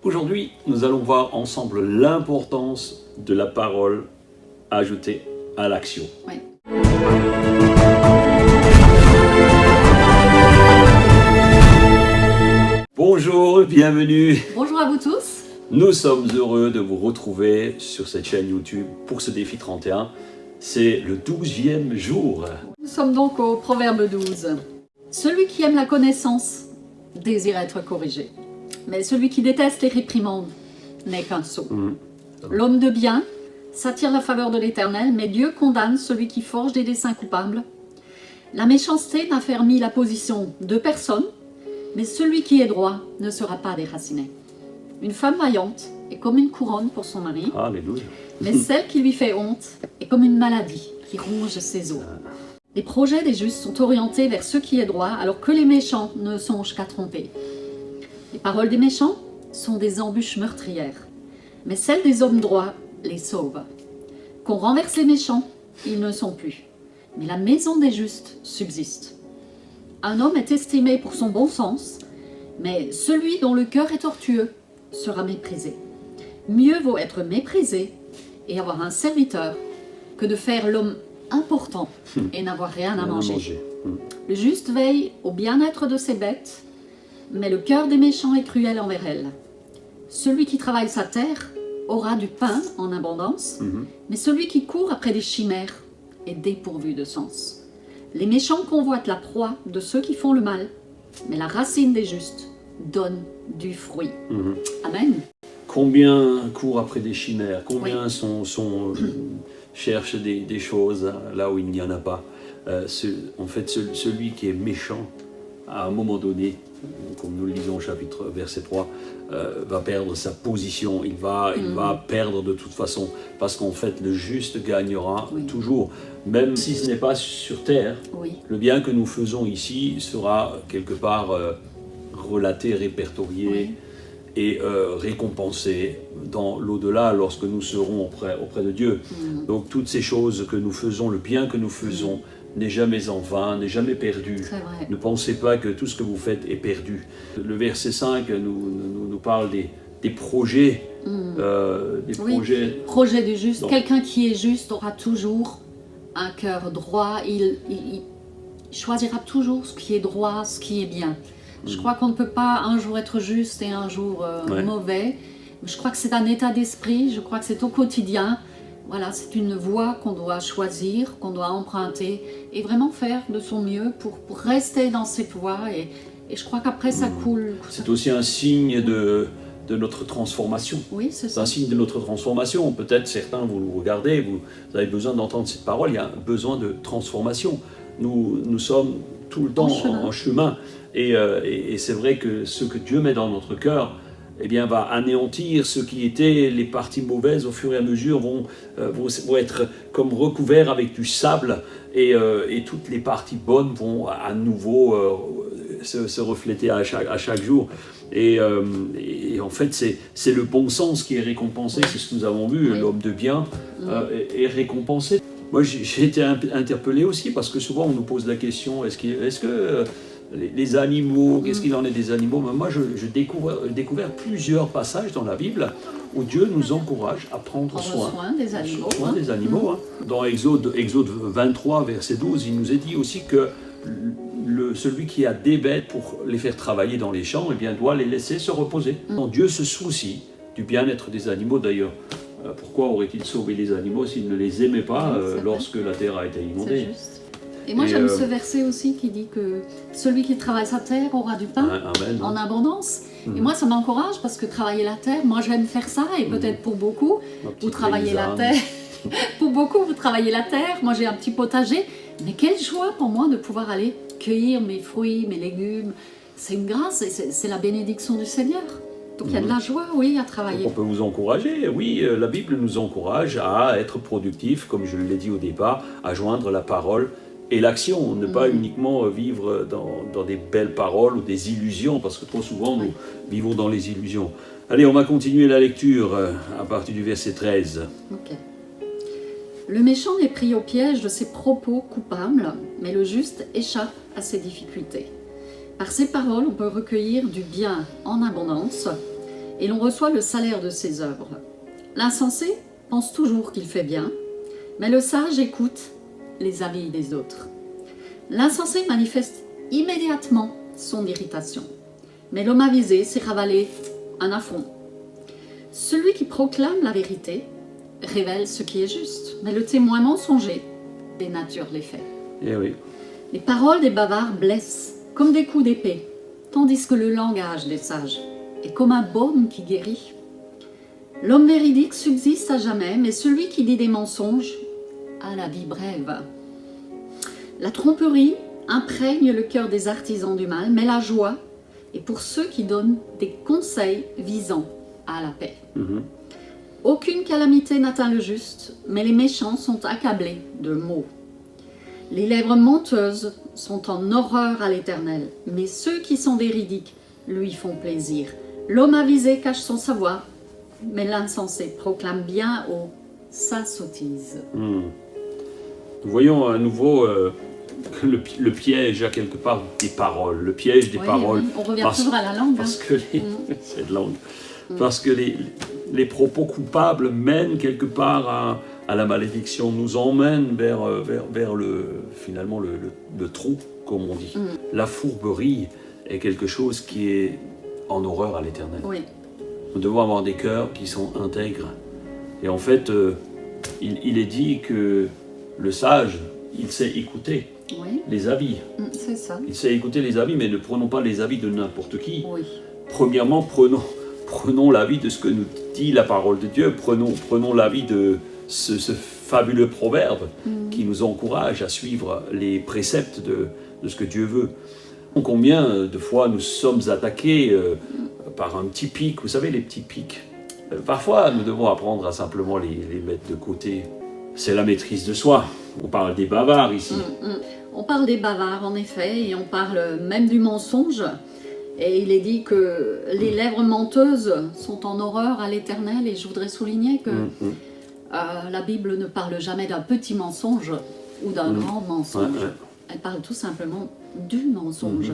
Aujourd'hui, nous allons voir ensemble l'importance de la parole ajoutée à l'action. Oui. Bonjour, bienvenue. Bonjour à vous tous. Nous sommes heureux de vous retrouver sur cette chaîne YouTube pour ce défi 31. C'est le 12e jour. Nous sommes donc au Proverbe 12. Celui qui aime la connaissance désire être corrigé, mais celui qui déteste les réprimandes n'est qu'un sot. L'homme de bien s'attire la faveur de l'Éternel, mais Dieu condamne celui qui forge des desseins coupables. La méchanceté n'affermit la position de personne, mais celui qui est droit ne sera pas déraciné. Une femme vaillante est comme une couronne pour son mari, Alléluia. mais celle qui lui fait honte est comme une maladie qui ronge ses os. Les projets des justes sont orientés vers ce qui est droit, alors que les méchants ne songent qu'à tromper. Les paroles des méchants sont des embûches meurtrières, mais celles des hommes droits les sauvent. Qu'on renverse les méchants, ils ne sont plus, mais la maison des justes subsiste. Un homme est estimé pour son bon sens, mais celui dont le cœur est tortueux sera méprisé. Mieux vaut être méprisé et avoir un serviteur que de faire l'homme important et n'avoir rien à manger. Le juste veille au bien-être de ses bêtes, mais le cœur des méchants est cruel envers elles. Celui qui travaille sa terre aura du pain en abondance, mais celui qui court après des chimères est dépourvu de sens. Les méchants convoitent la proie de ceux qui font le mal, mais la racine des justes donne du fruit. Amen. Combien courent après des chimères? Combien cherchent des choses là où il n'y en a pas? En fait, celui qui est méchant, à un moment donné, comme nous le lisons au chapitre verset 3, va perdre sa position, il va perdre de toute façon, parce qu'en fait le juste gagnera toujours, même si ce n'est pas sur terre. Le bien que nous faisons ici sera quelque part relaté, répertorié et récompensé dans l'au-delà lorsque nous serons auprès de Dieu. Donc toutes ces choses que nous faisons, le bien que nous faisons, n'est jamais en vain, n'est jamais perdu. Ne pensez pas que tout ce que vous faites est perdu. Le verset 5 nous parle des projets. Projet du juste. Quelqu'un qui est juste aura toujours un cœur droit. Il choisira toujours ce qui est droit, ce qui est bien. Je crois qu'on ne peut pas un jour être juste et un jour mauvais. Je crois que c'est un état d'esprit, je crois que c'est au quotidien. Voilà, c'est une voie qu'on doit choisir, qu'on doit emprunter et vraiment faire de son mieux pour rester dans cette voie. Et je crois qu'après ça coule. C'est aussi un signe de notre transformation. Oui, c'est ça. C'est un signe de notre transformation. Peut-être certains, vous regardez, vous avez besoin d'entendre cette parole, il y a un besoin de transformation. Nous sommes tout le temps en chemin. Et c'est vrai que ce que Dieu met dans notre cœur, eh bien, va anéantir ce qui étaient les parties mauvaises au fur et à mesure, vont être comme recouverts avec du sable et toutes les parties bonnes vont à nouveau se refléter à chaque jour. Et en fait, c'est le bon sens qui est récompensé, c'est ce que nous avons vu, l'homme de bien est récompensé. Moi, j'ai été interpellé aussi parce que souvent on nous pose la question, est-ce que les animaux, qu'est-ce qu'il en est des animaux? Mais moi, j'ai découvert plusieurs passages dans la Bible où Dieu nous encourage à prendre soin des animaux. Dans Exode 23, verset 12, il nous est dit aussi que celui qui a des bêtes pour les faire travailler dans les champs, eh bien, doit les laisser se reposer. Donc, Dieu se soucie du bien-être des animaux. D'ailleurs, pourquoi aurait-il sauvé les animaux s'il ne les aimait pas lorsque la terre a été inondée? Et moi j'aime ce verset aussi qui dit que celui qui travaille sa terre aura du pain en abondance. Et moi ça m'encourage parce que travailler la terre, moi j'aime faire ça et peut-être pour beaucoup, vous travaillez la terre. Pour beaucoup vous travaillez la terre, moi j'ai un petit potager. Mais quelle joie pour moi de pouvoir aller cueillir mes fruits, mes légumes. C'est une grâce et c'est la bénédiction du Seigneur. Donc il y a de la joie, oui, à travailler. Donc on peut vous encourager, oui, la Bible nous encourage à être productifs, comme je l'ai dit au départ, à joindre la parole et l'action, ne pas uniquement vivre dans des belles paroles ou des illusions, parce que trop souvent nous vivons dans les illusions. Allez, on va continuer la lecture à partir du verset 13. Ok. Le méchant est pris au piège de ses propos coupables, mais le juste échappe à ses difficultés. Par ces paroles, on peut recueillir du bien en abondance, et l'on reçoit le salaire de ses œuvres. L'insensé pense toujours qu'il fait bien, mais le sage écoute les avis des autres. L'insensé manifeste immédiatement son irritation, mais l'homme avisé sait ravaler un affront. Celui qui proclame la vérité révèle ce qui est juste, mais le témoin mensonger dénature les faits. Eh oui. Les paroles des bavards blessent comme des coups d'épée, tandis que le langage des sages est comme un baume qui guérit. L'homme véridique subsiste à jamais, mais celui qui dit des mensonges a la vie brève. La tromperie imprègne le cœur des artisans du mal, mais la joie est pour ceux qui donnent des conseils visant à la paix. Aucune calamité n'atteint le juste, mais les méchants sont accablés de maux. Les lèvres menteuses sont en horreur à l'Éternel, mais ceux qui sont véridiques lui font plaisir. L'homme avisé cache son savoir, mais l'insensé proclame bien haut sa sottise. Nous voyons à nouveau le piège à quelque part des paroles, le piège des paroles. Oui. On revient toujours à la langue. Parce que cette langue. Parce que les propos coupables mènent quelque part à la malédiction, nous emmènent vers finalement le trou, comme on dit. La fourberie est quelque chose qui est en horreur à l'Éternel. Oui. Nous devons avoir des cœurs qui sont intègres. Et en fait, il est dit que le sage, il sait écouter les avis. C'est ça. Il sait écouter les avis, mais ne prenons pas les avis de n'importe qui. Oui. Premièrement, prenons l'avis de ce que nous dit la parole de Dieu. Prenons l'avis de ce fabuleux proverbe qui nous encourage à suivre les préceptes de ce que Dieu veut. Combien de fois nous sommes attaqués par un petit pic, vous savez, les petits pics. Parfois, nous devons apprendre à simplement les mettre de côté. C'est la maîtrise de soi. On parle des bavards ici. On parle des bavards, en effet, et on parle même du mensonge. Et il est dit que les lèvres menteuses sont en horreur à l'Éternel, et je voudrais souligner que la Bible ne parle jamais d'un petit mensonge ou d'un grand mensonge. Elle parle tout simplement du mensonge.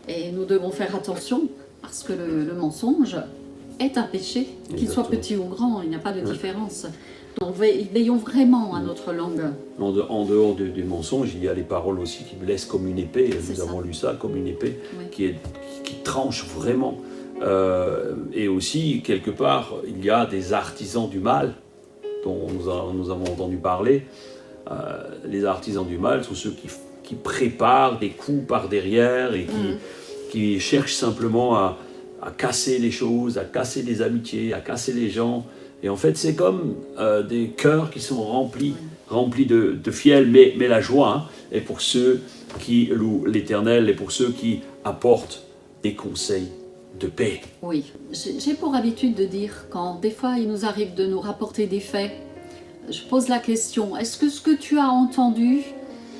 Et nous devons faire attention, parce que le mensonge est un péché, qu'il soit petit ou grand, il n'y a pas de différence. Donc veillons vraiment à notre langue. En dehors du mensonge, il y a les paroles aussi qui blessent comme une épée. Nous avons lu ça comme une épée qui tranche vraiment. Et aussi, quelque part, il y a des artisans du mal dont nous avons entendu parler. Les artisans du mal sont ceux qui préparent des coups par derrière et qui cherchent simplement à casser les choses, à casser les amitiés, à casser les gens. Et en fait, c'est comme des cœurs qui sont remplis de fiel, mais la joie est pour ceux qui louent l'Éternel et pour ceux qui apportent des conseils de paix. Oui, j'ai pour habitude de dire, quand des fois il nous arrive de nous rapporter des faits, je pose la question, est-ce que ce que tu as entendu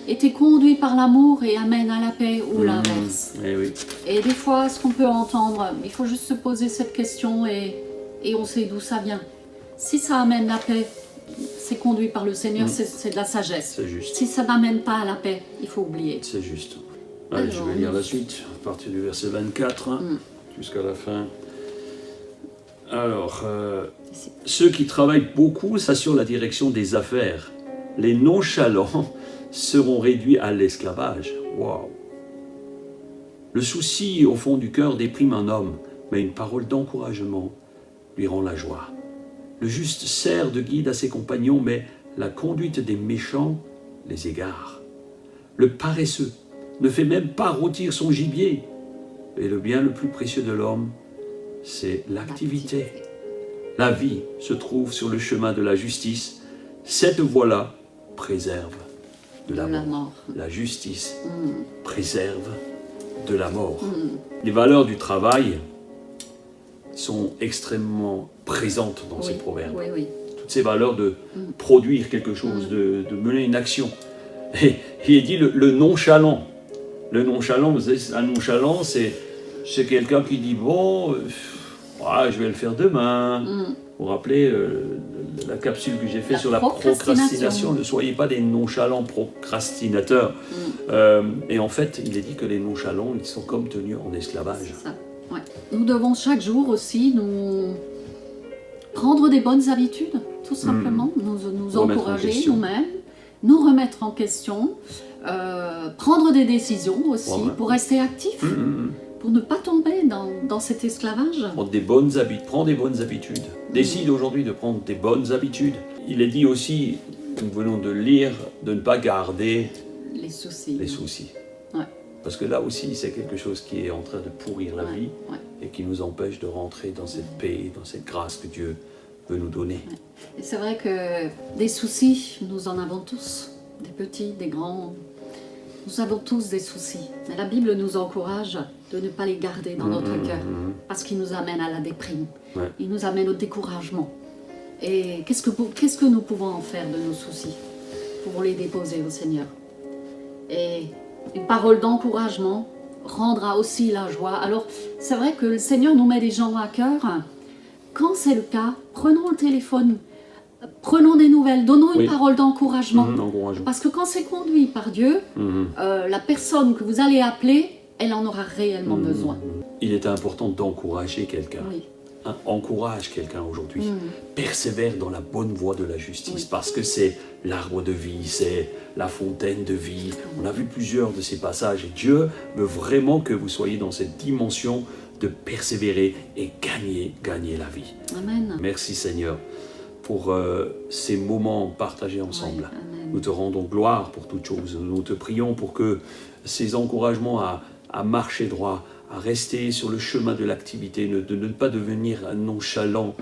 était conduit par l'amour et amène à la paix ou l'inverse? Et des fois, ce qu'on peut entendre, il faut juste se poser cette question et on sait d'où ça vient. Si ça amène la paix, c'est conduit par le Seigneur, c'est de la sagesse. C'est juste. Si ça n'amène pas à la paix, il faut oublier. C'est juste. Allez, je vais lire la suite, à partir du verset 24 jusqu'à la fin. Alors, ceux qui travaillent beaucoup s'assurent la direction des affaires. Les nonchalants seront réduits à l'esclavage. Waouh! Le souci au fond du cœur déprime un homme, mais une parole d'encouragement lui rend la joie. Le juste sert de guide à ses compagnons, mais la conduite des méchants les égare. Le paresseux ne fait même pas rôtir son gibier. Et le bien le plus précieux de l'homme, c'est l'activité. La vie se trouve sur le chemin de la justice. Cette voie-là préserve de la mort. La justice préserve de la mort. Les valeurs du travail sont extrêmement présentes dans ces proverbes. Toutes ces valeurs de produire quelque chose, de mener une action. Et il est dit le nonchalant. Le nonchalant, vous savez, un nonchalant, c'est quelqu'un qui dit bon, je vais le faire demain. Vous vous rappelez la capsule que j'ai faite sur la procrastination. Ne soyez pas des nonchalants procrastinateurs. Et en fait, il est dit que les nonchalants, ils sont comme tenus en esclavage. Ouais. Nous devons chaque jour aussi nous prendre des bonnes habitudes, tout simplement, nous encourager nous-mêmes, nous remettre en question, prendre des décisions aussi pour rester actifs, pour ne pas tomber dans cet esclavage. Prends des bonnes habitudes. Décide aujourd'hui de prendre des bonnes habitudes. Il est dit aussi, nous venons de lire, de ne pas garder les soucis. Ouais. Parce que là aussi, c'est quelque chose qui est en train de pourrir la vie et qui nous empêche de rentrer dans cette paix, dans cette grâce que Dieu veut nous donner. Ouais. Et c'est vrai que des soucis, nous en avons tous, des petits, des grands. Nous avons tous des soucis. Mais la Bible nous encourage de ne pas les garder dans notre cœur parce qu'ils nous amènent à la déprime. Ouais. Ils nous amènent au découragement. Et qu'est-ce que nous pouvons en faire de nos soucis? Nous pouvons les déposer au Seigneur. Et une parole d'encouragement rendra aussi la joie. Alors, c'est vrai que le Seigneur nous met des gens à cœur. Quand c'est le cas, prenons le téléphone, prenons des nouvelles, donnons une parole d'encouragement. Parce que quand c'est conduit par Dieu, la personne que vous allez appeler, elle en aura réellement besoin. Il est important d'encourager quelqu'un. Oui. Encourage quelqu'un aujourd'hui. Persévère dans la bonne voie de la justice parce que c'est l'arbre de vie, c'est la fontaine de vie. On a vu plusieurs de ces passages et Dieu veut vraiment que vous soyez dans cette dimension de persévérer et gagner la vie. Amen. Merci Seigneur pour ces moments partagés ensemble. Oui, nous te rendons gloire pour toutes choses. Nous te prions pour que ces encouragements à marcher droit, à rester sur le chemin de l'activité, de ne pas devenir nonchalant,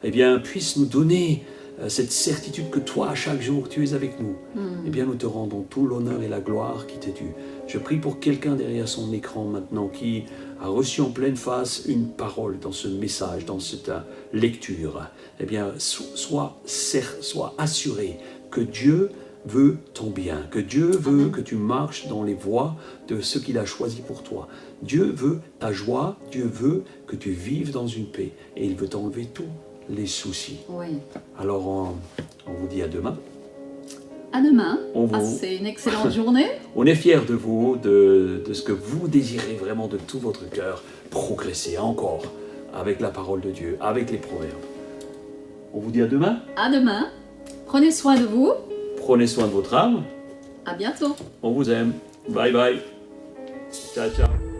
eh bien, puissent nous donner cette certitude que toi, à chaque jour, tu es avec nous. Eh bien, nous te rendons tout l'honneur et la gloire qui t'est due. Je prie pour quelqu'un derrière son écran maintenant qui a reçu en pleine face une parole dans ce message, dans cette lecture. Eh bien, sois assuré que Dieu veut ton bien, que Dieu veut que tu marches dans les voies de ce qu'il a choisi pour toi. Dieu veut ta joie, Dieu veut que tu vives dans une paix et il veut t'enlever tous les soucis. Oui. Alors, on vous dit à demain. À demain. Passez une excellente journée. On est fiers de vous, de ce que vous désirez vraiment de tout votre cœur, progresser encore avec la parole de Dieu, avec les proverbes. On vous dit à demain. À demain. Prenez soin de vous. Prenez soin de votre âme. À bientôt. On vous aime. Bye bye. Ciao, ciao.